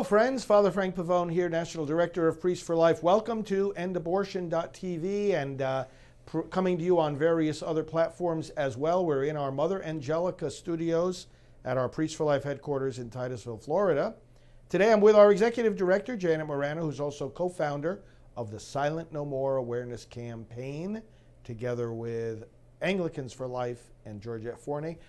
friends. Father Frank Pavone here, National Director of Priests for Life. Welcome to endabortion.tv and coming to you on various other platforms as well. We're in our Mother Angelica studios at our Priests for Life headquarters in Titusville, Florida. Today I'm with our Executive Director, Janet Morano, who's also co-founder of the Silent No More Awareness Campaign, together with Anglicans for Life and Georgette Forney.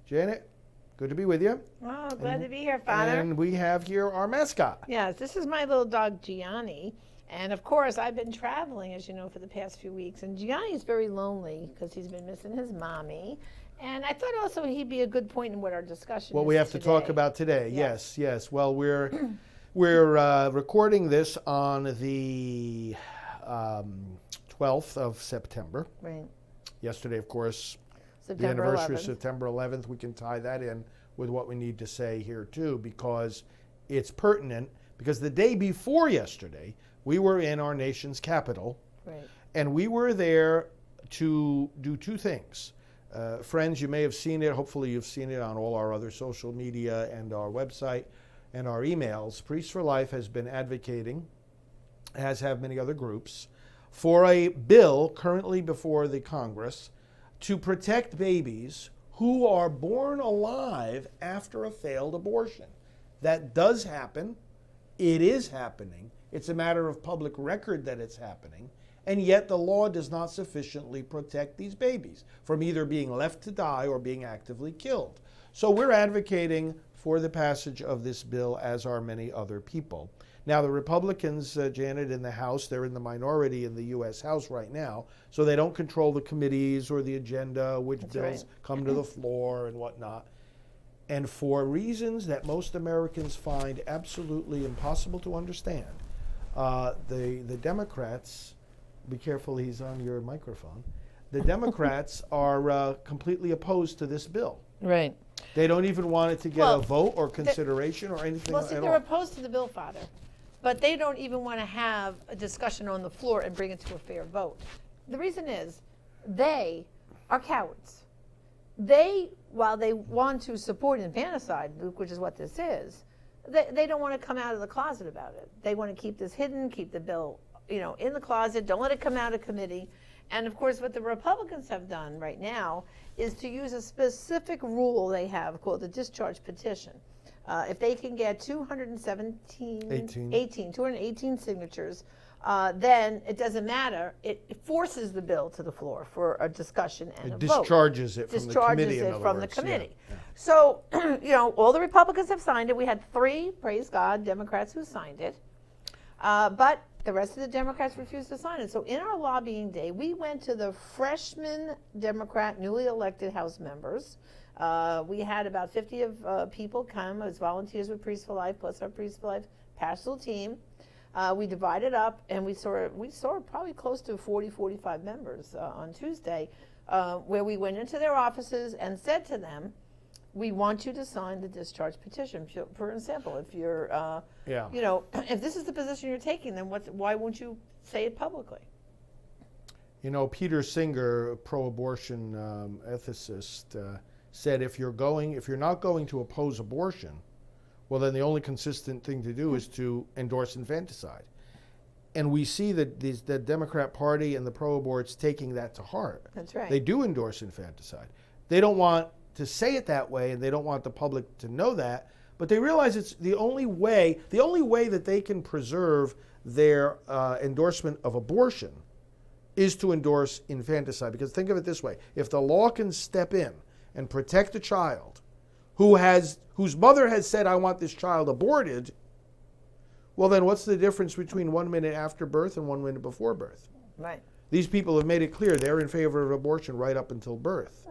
Janet, good to be with you. Oh, glad to be here, Father. And we have here our mascot. Yes, this is my little dog, Gianni. And of course, I've been traveling, as you know, for the past few weeks. And Gianni's very lonely because he's been missing his mommy. And I thought also he'd be a good point in what our discussion What is we have today. to talk about today. Yes. Well, we're recording this on the 12th of September. Right. Yesterday, of course, September the anniversary 11th. of September 11th. We can tie that in with what we need to say here too, because it's pertinent. Because the day before yesterday, we were in our nation's capital, Right. and we were there to do two things. Friends, you may have seen it. Hopefully you've seen it on all our other social media and our website and our emails. Priests for Life has been advocating, as have many other groups, for a bill currently before the Congress to protect babies who are born alive after a failed abortion. That does happen. It is happening. It's a matter of public record that it's happening. And yet the law does not sufficiently protect these babies from either being left to die or being actively killed. So we're advocating for the passage of this bill, as are many other people. Now, the Republicans, Janet, in the House, they're in the minority in the U.S. House right now, so they don't control the committees or the agenda, which That's bills right. come to the floor and whatnot. And for reasons that most Americans find absolutely impossible to understand, the Democrats, be careful, he's on your microphone, the Democrats are completely opposed to this bill. Right. They don't even want it to get a vote or consideration or anything Well, see, at they're all. opposed to the bill, Father. But they don't even want to have a discussion on the floor and bring it to a fair vote. The reason is they are cowards. While they want to support infanticide, which is what this is, they don't want to come out of the closet about it. They want to keep this hidden, keep the bill, in the closet, don't let it come out of committee. And of course, what the Republicans have done right now is to use a specific rule they have called the discharge petition. If they can get 218 signatures, then it doesn't matter. It forces the bill to the floor for a discussion and a vote. Discharges it from the committee, in other from the words. committee. Yeah. So, all the Republicans have signed it. We had 3, praise God, Democrats who signed it. But the rest of the Democrats refused to sign it. So in our lobbying day, we went to the freshman Democrat newly elected House members. We had about 50 of people come as volunteers with Priests for Life, plus our Priests for Life pastoral team. We divided up, and we saw probably close to 40, 45 members on Tuesday, where we went into their offices and said to them, we want you to sign the discharge petition. For example, if you're, if this is the position you're taking, then why won't you say it publicly? Peter Singer, a pro-abortion ethicist, said if you're not going to oppose abortion, well, then the only consistent thing to do is to endorse infanticide. And we see that the Democrat Party and the pro-aborts taking that to heart. That's right. They do endorse infanticide. They don't want to say it that way, and they don't want the public to know that, but they realize it's the only way that they can preserve their endorsement of abortion is to endorse infanticide. Because think of it this way: if the law can step in and protect a child whose mother has said, I want this child aborted, well, then what's the difference between 1 minute after birth and 1 minute before birth? Right. These people have made it clear they're in favor of abortion right up until birth.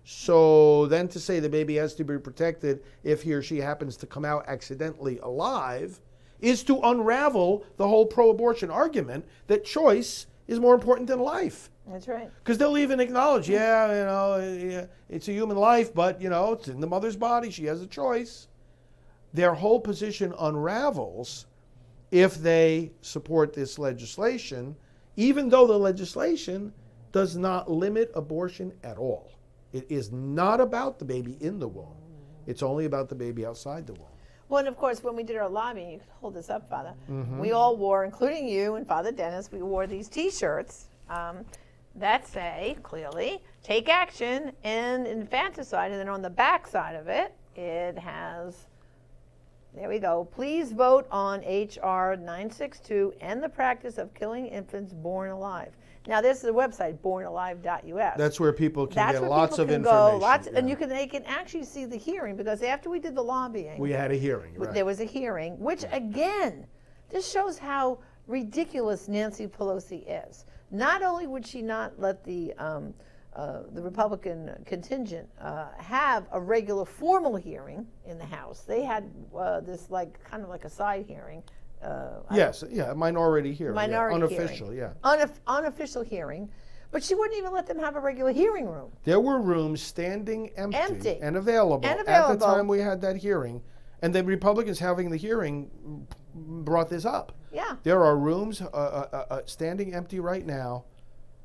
So then to say the baby has to be protected if he or she happens to come out accidentally alive is to unravel the whole pro-abortion argument that choice is more important than life. That's right. Because they'll even acknowledge, it's a human life, but, it's in the mother's body. She has a choice. Their whole position unravels if they support this legislation, even though the legislation does not limit abortion at all. It is not about the baby in the womb. It's only about the baby outside the womb. Well, and of course, when we did our lobbying, you can hold this up, Father. We all wore, including you and Father Dennis, we wore these T-shirts that say clearly, "Take action in infanticide," and then on the back side of it, it has, there we go, "Please vote on H.R. 962 and the practice of killing infants born alive." Now, this is the website, bornalive.us. That's where people can That's get where lots people of can information. go, and yeah. they can actually see the hearing, because after we did the lobbying, We had a hearing, right? there was a hearing, which again, this shows how ridiculous Nancy Pelosi is. Not only would she not let the Republican contingent have a regular formal hearing in the House, they had this kind of like a side hearing. Yes, yeah, minority hearing. Minority unofficial, hearing. yeah. Unofficial hearing, but she wouldn't even let them have a regular hearing room. There were rooms standing empty. And available And at the available. time we had that hearing. And the Republicans having the hearing brought this up. Yeah. There are rooms standing empty right now.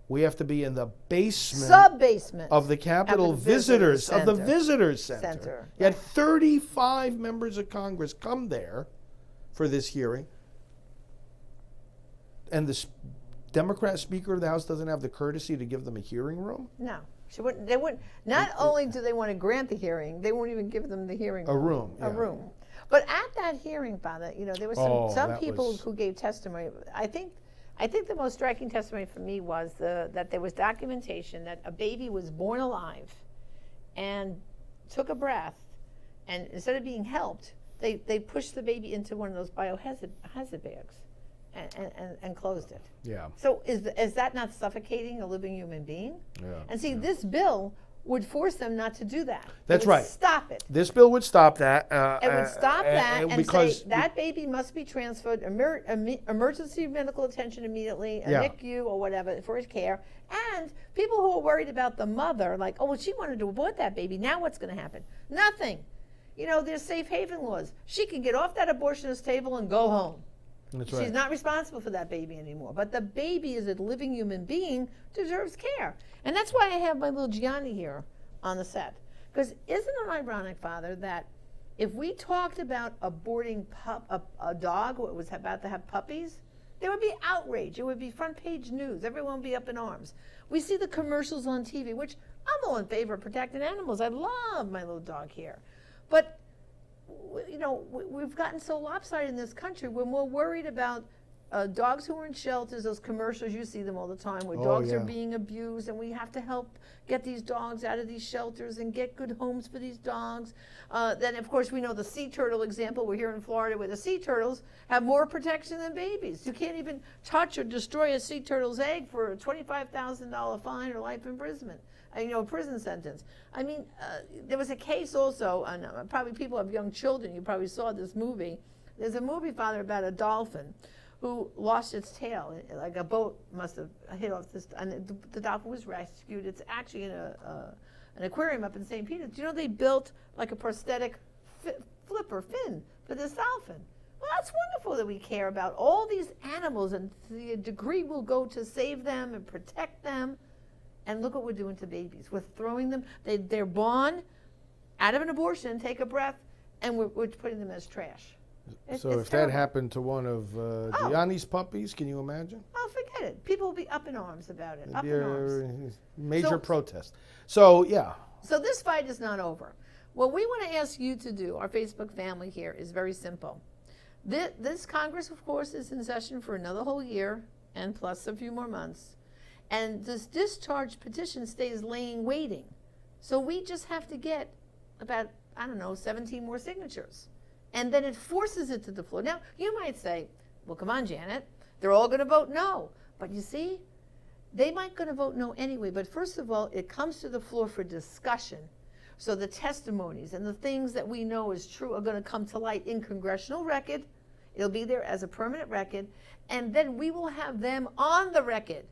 We have to be in the basement. Sub-basement. Of the Capitol Of the Visitors Center. You had 35 members of Congress come there for this hearing. And the Democrat Speaker of the House doesn't have the courtesy to give them a hearing room? No. She wouldn't. They wouldn't. Not only do they want to grant the hearing, they won't even give them the hearing room. A room. A room. But at that hearing, Father, there were some people who gave testimony. I think the most striking testimony for me was that there was documentation that a baby was born alive and took a breath, and instead of being helped, they pushed the baby into one of those biohazard bags and closed it. Yeah. So is that not suffocating a living human being? Yeah. And see, this bill would force them not to do that. That's It would right. Stop it. This bill would stop that. It would stop that and because say that baby must be transferred emergency medical attention immediately, a Yeah. NICU or whatever for his care. And people who are worried about the mother, like, oh, well, she wanted to abort that baby. Now what's going to happen? Nothing. There's safe haven laws. She can get off that abortionist table and go home. That's She's right. not responsible for that baby anymore. But the baby, as a living human being, deserves care. And that's why I have my little Gianni here on the set. Because isn't it ironic, Father, that if we talked about aborting a dog who was about to have puppies, there would be outrage. It would be front page news. Everyone would be up in arms. We see the commercials on TV, which I'm all in favor of protecting animals. I love my little dog here. But we've gotten so lopsided in this country. We're more worried about dogs who are in shelters, those commercials, you see them all the time, where dogs are being abused, and we have to help get these dogs out of these shelters and get good homes for these dogs. Then, of course, we know the sea turtle example. We're here in Florida where the sea turtles have more protection than babies. You can't even touch or destroy a sea turtle's egg for a $25,000 fine or life imprisonment. Prison sentence. There was a case also, and probably people have young children, you probably saw this movie. There's a movie, Father, about a dolphin who lost its tail. Like a boat must have hit off this, and the dolphin was rescued. It's actually in an aquarium up in St. Peter's. Do you know they built like a prosthetic flipper fin for this dolphin? Well, that's wonderful that we care about all these animals, and to the degree we'll go to save them and protect them. And look what we're doing to babies. We're throwing them, they're born out of an abortion, take a breath, and we're putting them as trash. So it's if terrible. that happened to one of Gianni's puppies, can you imagine? Oh, forget it. People will be up in arms about it. Up in arms. Major protest. So, yeah. So this fight is not over. What we want to ask you to do, our Facebook family here, is very simple. This Congress, of course, is in session for another whole year and plus a few more months. And this discharge petition stays waiting. So we just have to get about, 17 more signatures. And then it forces it to the floor. Now, you might say, well, come on, Janet, they're all going to vote no. But you see, they might going to vote no anyway. But first of all, it comes to the floor for discussion. So the testimonies and the things that we know is true are going to come to light in congressional record. It'll be there as a permanent record. And then we will have them on the record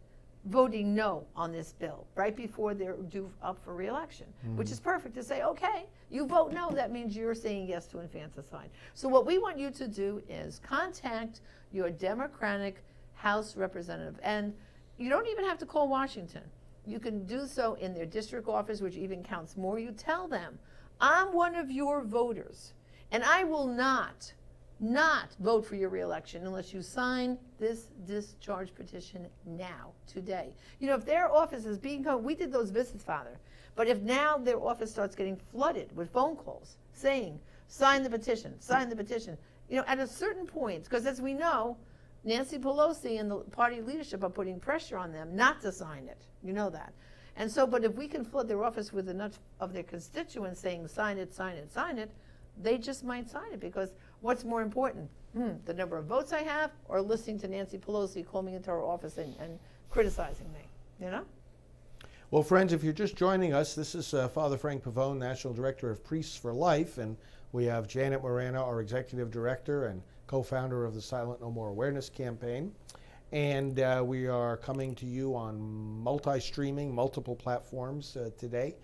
voting no on this bill right before they're due up for re-election, which is perfect to say, okay, you vote no, that means you're saying yes to infanticide. So what we want you to do is contact your Democratic House representative. And you don't even have to call Washington. You can do so in their district office, which even counts more. You tell them, I'm one of your voters. And I will not vote for your reelection unless you sign this discharge petition now, today. You know, if their office is being, we did those visits, Father, but if now their office starts getting flooded with phone calls saying, sign the petition, you know, at a certain point, because as we know, Nancy Pelosi and the party leadership are putting pressure on them not to sign it. You know that. And so, but if we can flood their office with enough of their constituents saying, sign it, they just might sign it, because what's more important, the number of votes I have, or listening to Nancy Pelosi call me into her office and criticizing me, you know? Well, friends, if you're just joining us, this is Father Frank Pavone, National Director of Priests for Life, and we have Janet Moreno, our Executive Director and co-founder of the Silent No More Awareness Campaign. And we are coming to you on multi-streaming, multiple platforms today.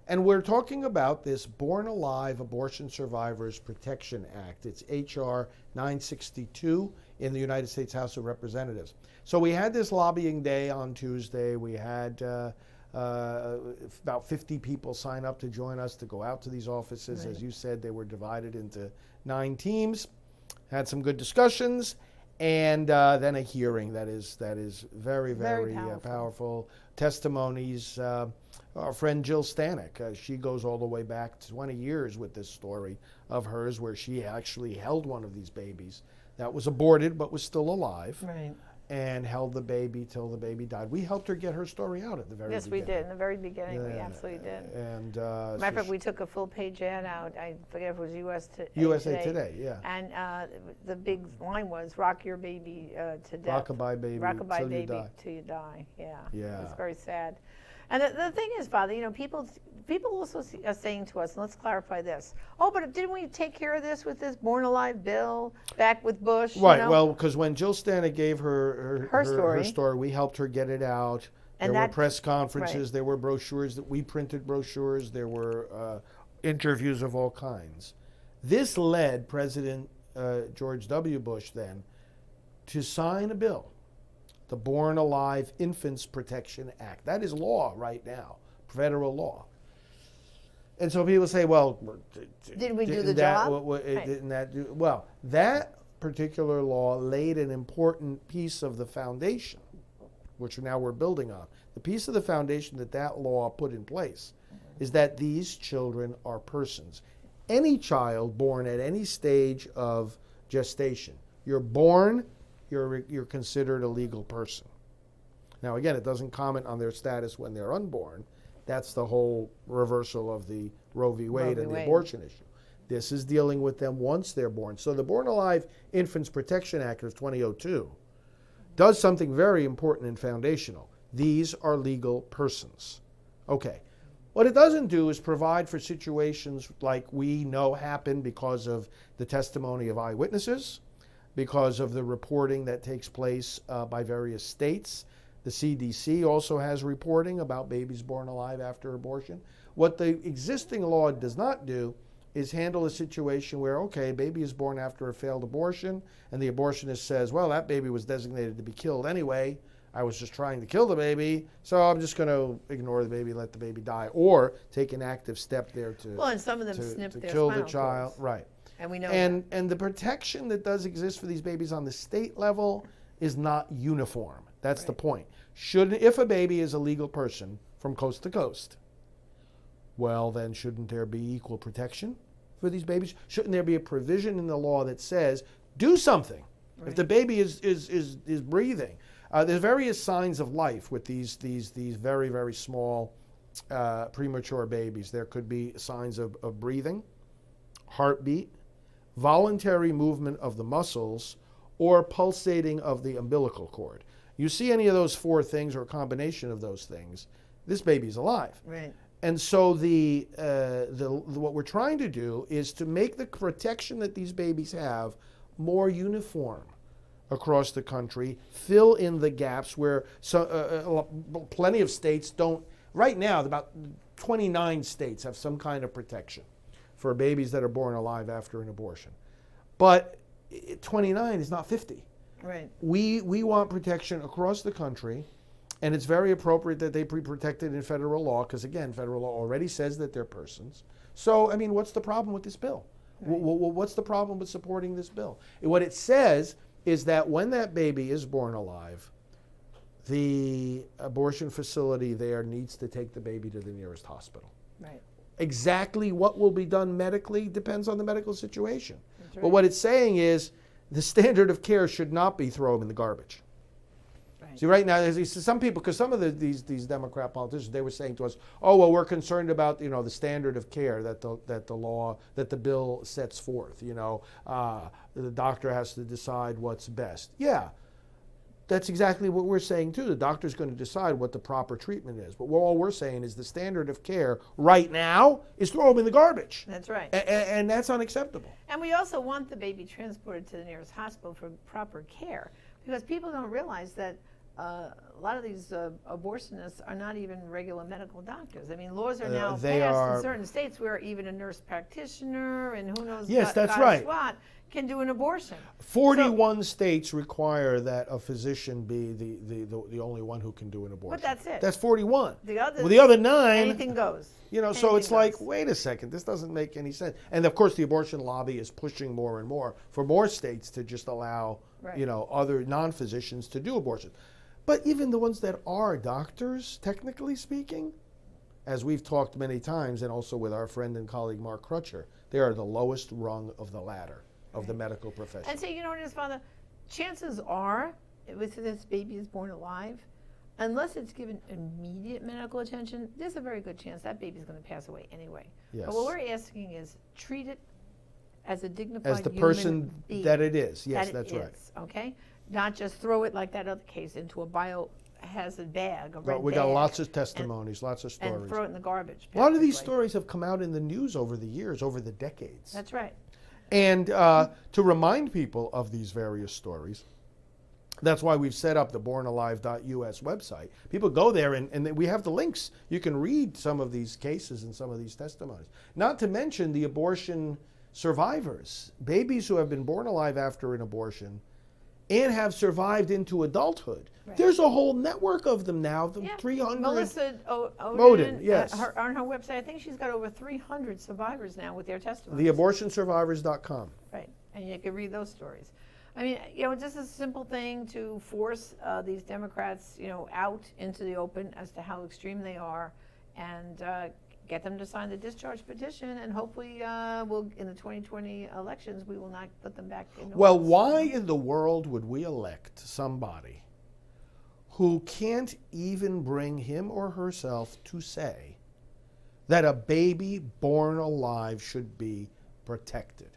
And we're talking about this Born-Alive Abortion Survivors Protection Act. It's H.R. 962 in the United States House of Representatives. So we had this lobbying day on Tuesday. We had about 50 people sign up to join us to go out to these offices. Right. As you said, they were divided into 9 teams. Had some good discussions, and then a hearing that is very powerful. Testimonies. Our friend Jill Stanek, she goes all the way back 20 years with this story of hers, where she actually held one of these babies that was aborted but was still alive. Right. And held the baby till the baby died. We helped her get her story out at the very beginning. Yes, we did. In the very beginning, we absolutely did. And matter of fact, we took a full-page ad out. I forget if it was USA Today, yeah. And the big line was, rock your baby to death. Rockabye baby till you die. Yeah. Yeah. It's very sad. And the thing is, Father, you know, people also are saying to us, and let's clarify this, oh, but didn't we take care of this with this Born-Alive bill back with Bush? Right, you know? well, because when Jill Stanek gave her story, we helped her get it out. There were press conferences, there were brochures, that we printed brochures, there were interviews of all kinds. This led President George W. Bush then to sign a bill, the Born-Alive Infants Protection Act. That is law right now, federal law. And so people say, well, did we do the job? Didn't that do? Well, that particular law laid an important piece of the foundation, which now we're building on. The piece of the foundation that law put in place is that these children are persons. Any child born at any stage of gestation, you're born, you're considered a legal person. Now, again, it doesn't comment on their status when they're unborn. That's the whole reversal of the Roe v. Wade and the abortion issue. This is dealing with them once they're born. So the Born-Alive Infants Protection Act of 2002 does something very important and foundational. These are legal persons. Okay. What it doesn't do is provide for situations like we know happen because of the testimony of eyewitnesses, because of the reporting that takes place by various states. The CDC also has reporting about babies born alive after abortion. What the existing law does not do is handle a situation where, okay, baby is born after a failed abortion, and the abortionist says, well, that baby was designated to be killed anyway. I was just trying to kill the baby, so I'm just going to ignore the baby, let the baby die, or take an active step there to and some of them snip their kill the spinal child. cords. Right. And we know and the protection that does exist for these babies on the state level is not uniform. That's the point. If a baby is a legal person from coast to coast, well, then shouldn't there be equal protection for these babies? Shouldn't there be a provision in the law that says, do something? Right. If the baby is breathing. There's various signs of life with these very, very small premature babies. There could be signs of breathing, heartbeat, voluntary movement of the muscles, or pulsating of the umbilical cord. You see any of those 4 things or a combination of those things, this baby's alive. Right. And so what we're trying to do is to make the protection that these babies have more uniform across the country, fill in the gaps where plenty of states don't. Right now, about 29 states have some kind of protection for babies that are born alive after an abortion. But 29 is not 50. Right. We want protection across the country, and it's very appropriate that they be protected in federal law, because again, federal law already says that they're persons. So, I mean, what's the problem with this bill? Right. What's the problem with supporting this bill? What it says is that when that baby is born alive, the abortion facility there needs to take the baby to the nearest hospital. Right. Exactly what will be done medically depends on the medical situation. That's right. But what it's saying is the standard of care should not be throw them in the garbage. Right. See, right now, some people, because some of these Democrat politicians, they were saying to us, "Oh, well, we're concerned about the standard of care that the bill sets forth. The doctor has to decide what's best." Yeah, that's exactly what we're saying too. The doctor's going to decide what the proper treatment is. But all we're saying is the standard of care right now is throw them in the garbage. That's right. And that's unacceptable. And we also want the baby transported to the nearest hospital for proper care, because people don't realize that a lot of these abortionists are not even regular medical doctors. I mean, laws are now passed in certain states where even a nurse practitioner and who knows what can do an abortion. 41 states require that a physician be the only one who can do an abortion. But that's it. That's 41. The other 9, anything goes. So it's like, wait a second, this doesn't make any sense. And of course, the abortion lobby is pushing more and more for more states to just allow, other non-physicians to do abortions. But even the ones that are doctors, technically speaking, as we've talked many times, and also with our friend and colleague Mark Crutcher, they are the lowest rung of the ladder of the medical profession. And so, what it is, Father? Chances are, if this baby is born alive, unless it's given immediate medical attention, there's a very good chance that baby's going to pass away anyway. Yes. But what we're asking is treat it as a dignified as the human person being that it is. Yes, that's right. Okay? Not just throw it like that other case into a biohazard bag, We got lots of testimonies, lots of stories. And throw it in the garbage. A lot of these stories have come out in the news over the years, over the decades. That's right. And to remind people of these various stories, that's why we've set up the bornalive.us website. People go there and we have the links. You can read some of these cases and some of these testimonies. Not to mention the abortion survivors, babies who have been born alive after an abortion and have survived into adulthood. Right. There's a whole network of them now, 300. Melissa Oden, yes. On her website, I think she's got over 300 survivors now with their testimonies. TheAbortionSurvivors.com. Right, and you can read those stories. I mean, just a simple thing to force these Democrats, out into the open as to how extreme they are, and get them to sign the discharge petition, and hopefully in the 2020 elections, we will not put them back in. Well, why in the world would we elect somebody who can't even bring him or herself to say that a baby born alive should be protected?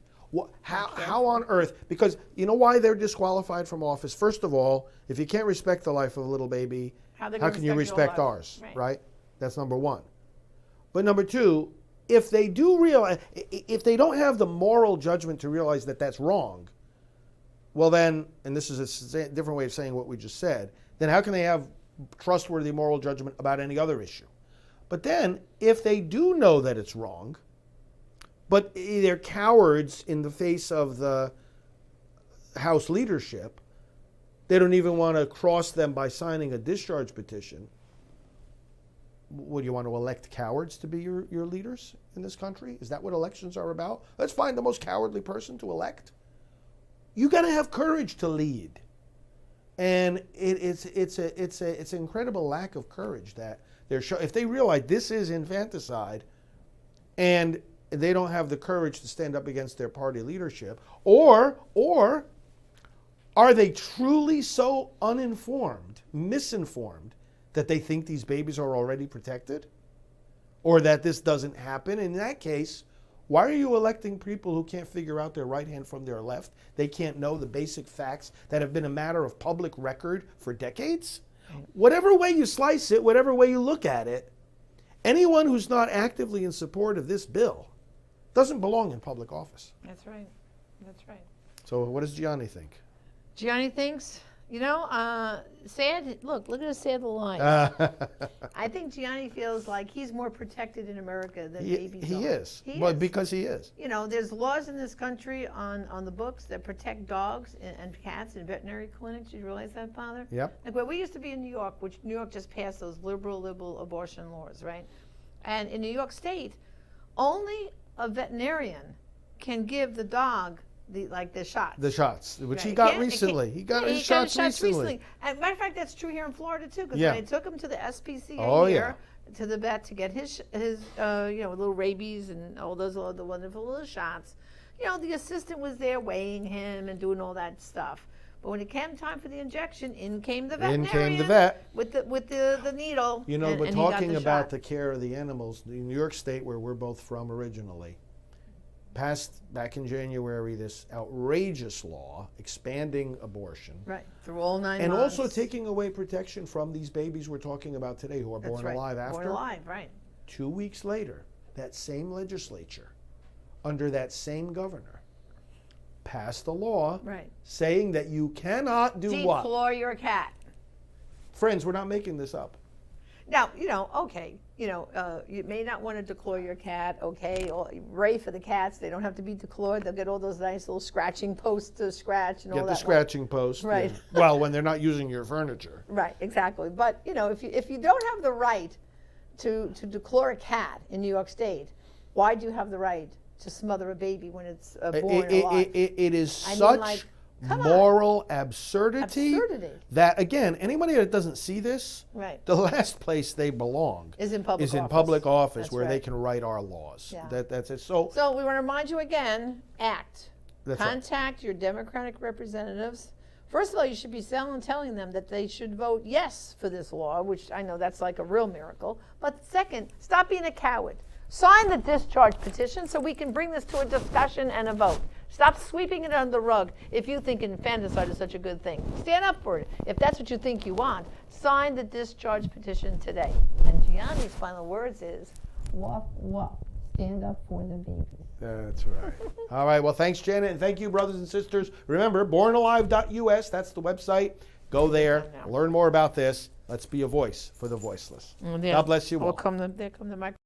How on earth? Because you know why they're disqualified from office? First of all, if you can't respect the life of a little baby, how can you respect ours, right? That's number one. But number two, if they do realize, if they don't have the moral judgment to realize that that's wrong, well then, and this is a different way of saying what we just said, then how can they have trustworthy moral judgment about any other issue? But then, if they do know that it's wrong, but they're cowards in the face of the House leadership, they don't even want to cross them by signing a discharge petition. Would you want to elect cowards to be your leaders in this country? Is that what elections are about? Let's find the most cowardly person to elect. You got to have courage to lead, and it's an incredible lack of courage that if they realize this is infanticide, and they don't have the courage to stand up against their party leadership, or are they truly so uninformed, misinformed, that they think these babies are already protected, or that this doesn't happen? In that case, why are you electing people who can't figure out their right hand from their left? They can't know the basic facts that have been a matter of public record for decades? Whatever way you slice it, whatever way you look at it, anyone who's not actively in support of this bill doesn't belong in public office. That's right. That's right. So what does Gianni think? Gianni thinks, sad. Look at his sad little eyes. I think Gianni feels like he's more protected in America than babies are. He is. Because he is. There's laws in this country on the books that protect dogs and cats in veterinary clinics. Did you realize that, Father? Yep. Like where we used to be in New York, which New York just passed those liberal abortion laws, right? And in New York State, only a veterinarian can give the dog the shots. The shots, which Right. he got It recently. He got his he shots got his recently. And matter of fact, that's true here in Florida too. Because Yeah. when I took him to the SPCA Oh, here, to the vet to get his little rabies and all those other wonderful little shots, the assistant was there weighing him and doing all that stuff. But when it came time for the injection, in came the veterinarian. In came the vet. with the needle. But and he got talking the about shot. the care of the animals, in New York State, where we're both from originally, passed back in January this outrageous law expanding abortion. Right, through all 9 And months. also taking away protection from these babies we're talking about today who are That's born right. alive after. Born alive, right. 2 weeks later, that same legislature, under that same governor, passed a law Right. saying that you cannot do what? Declaw your cat. Friends, we're not making this up. Now, okay, you may not want to declaw your cat, okay, or Ray for the cats, they don't have to be declawed. They'll get all those nice little scratching posts to scratch and all Get that. the scratching post. Right. yeah. Well, when they're not using your furniture. Right, exactly. But, if you don't have the right to declaw a cat in New York State, why do you have the right to smother a baby when it's born alive? It is I mean, such like, come on. moral absurdity, Absurdity. that, again, anybody that doesn't see this, Right. the last place they belong Is in public office. public office That's where they right. can write our laws. Yeah. That's it. So, So we want to remind you again, act. That's right. Contact your Democratic representatives. First of all, you should be telling them that they should vote yes for this law, which I know that's like a real miracle. But second, stop being a coward. Sign the discharge petition so we can bring this to a discussion and a vote. Stop sweeping it under the rug if you think infanticide is such a good thing. Stand up for it. If that's what you think you want, sign the discharge petition today. And Gianni's final words is, woof, woof. Stand up for the babies. that's right. All right. Well, thanks, Janet. And thank you, brothers and sisters. Remember, bornalive.us. That's the website. Go there. Learn more about this. Let's be a voice for the voiceless. God bless you all. There come the microphone.